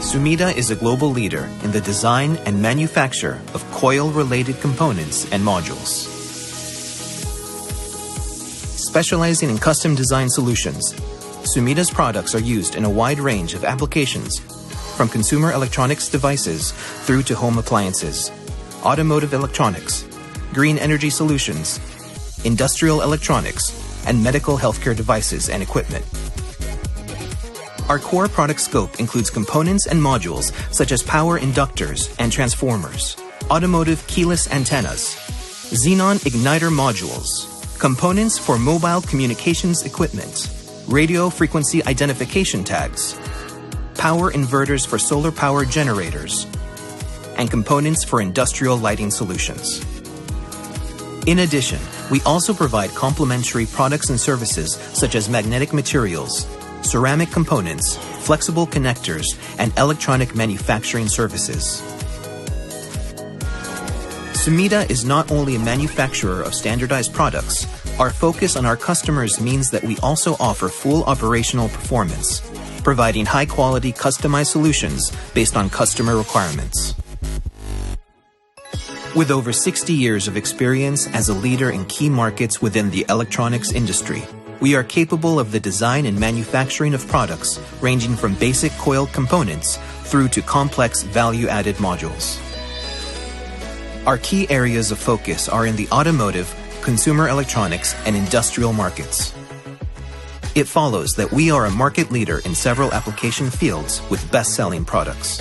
SUMIDA is a global leader in the design and manufacture of coil-related components and modules. Specializing in custom design solutions, SUMIDA's products are used in a wide range of applications, from consumer electronics devices through to home appliances, automotive electronics, green energy solutions, industrial electronics, and medical healthcare devices and equipment. Our core product scope includes components and modules such as power inductors and transformers, automotive keyless antennas, xenon igniter modules, components for mobile communications equipment, radio frequency identification tags, power inverters for solar power generators, and components for industrial lighting solutions. In addition, we also provide complementary products and services such as magnetic materials, ceramic components, flexible connectors, and electronic manufacturing services. SUMIDA is not only a manufacturer of standardized products. Our focus on our customers means that we also offer full operational performance, providing high-quality customized solutions based on customer requirements. With over 60 years of experience as a leader in key markets within the electronics industry, we are capable of the design and manufacturing of products ranging from basic coiled components through to complex value-added modules. Our key areas of focus are in the automotive, consumer electronics, and industrial markets. It follows that we are a market leader in several application fields with best-selling products.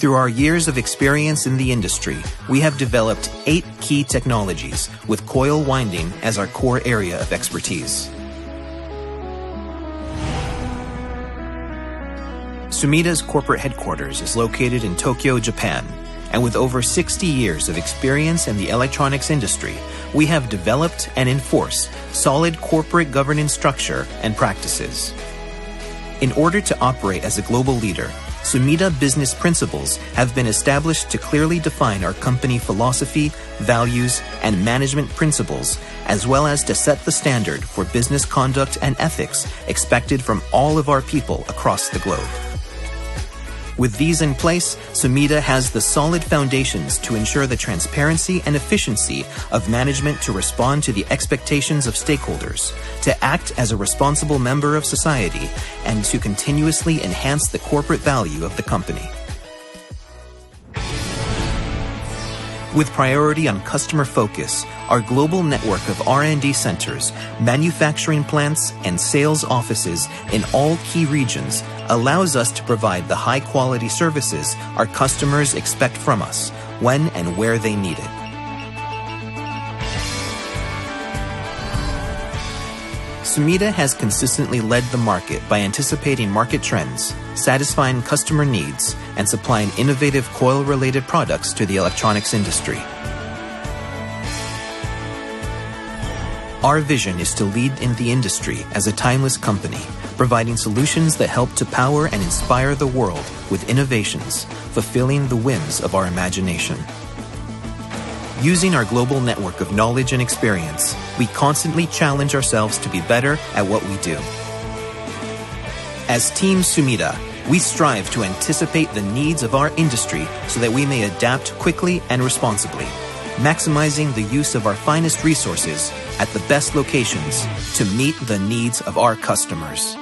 Through our years of experience in the industry, we have developed 8 key technologies with coil winding as our core area of expertise. SUMIDA's corporate headquarters is located in Tokyo, Japan, and with over 60 years of experience in the electronics industry, we have developed and enforced solid corporate governance structure and practices. In order to operate as a global leader, SUMIDA business principles have been established to clearly define our company philosophy, values, and management principles, as well as to set the standard for business conduct and ethics expected from all of our people across the globe. With these in place, SUMIDA has the solid foundations to ensure the transparency and efficiency of management to respond to the expectations of stakeholders, to act as a responsible member of society, and to continuously enhance the corporate value of the company. With priority on customer focus, our global network of R&D centers, manufacturing plants, and sales offices in all key regions allows us to provide the high-quality services our customers expect from us when and where they need it. SUMIDA has consistently led the market by anticipating market trends, satisfying customer needs, and supplying innovative coil-related products to the electronics industry. Our vision is to lead in the industry as a timeless company, providing solutions that help to power and inspire the world with innovations, fulfilling the whims of our imagination. Using our global network of knowledge and experience, we constantly challenge ourselves to be better at what we do. As Team SUMIDA, we strive to anticipate the needs of our industry so that we may adapt quickly and responsibly, maximizing the use of our finest resources at the best locations to meet the needs of our customers.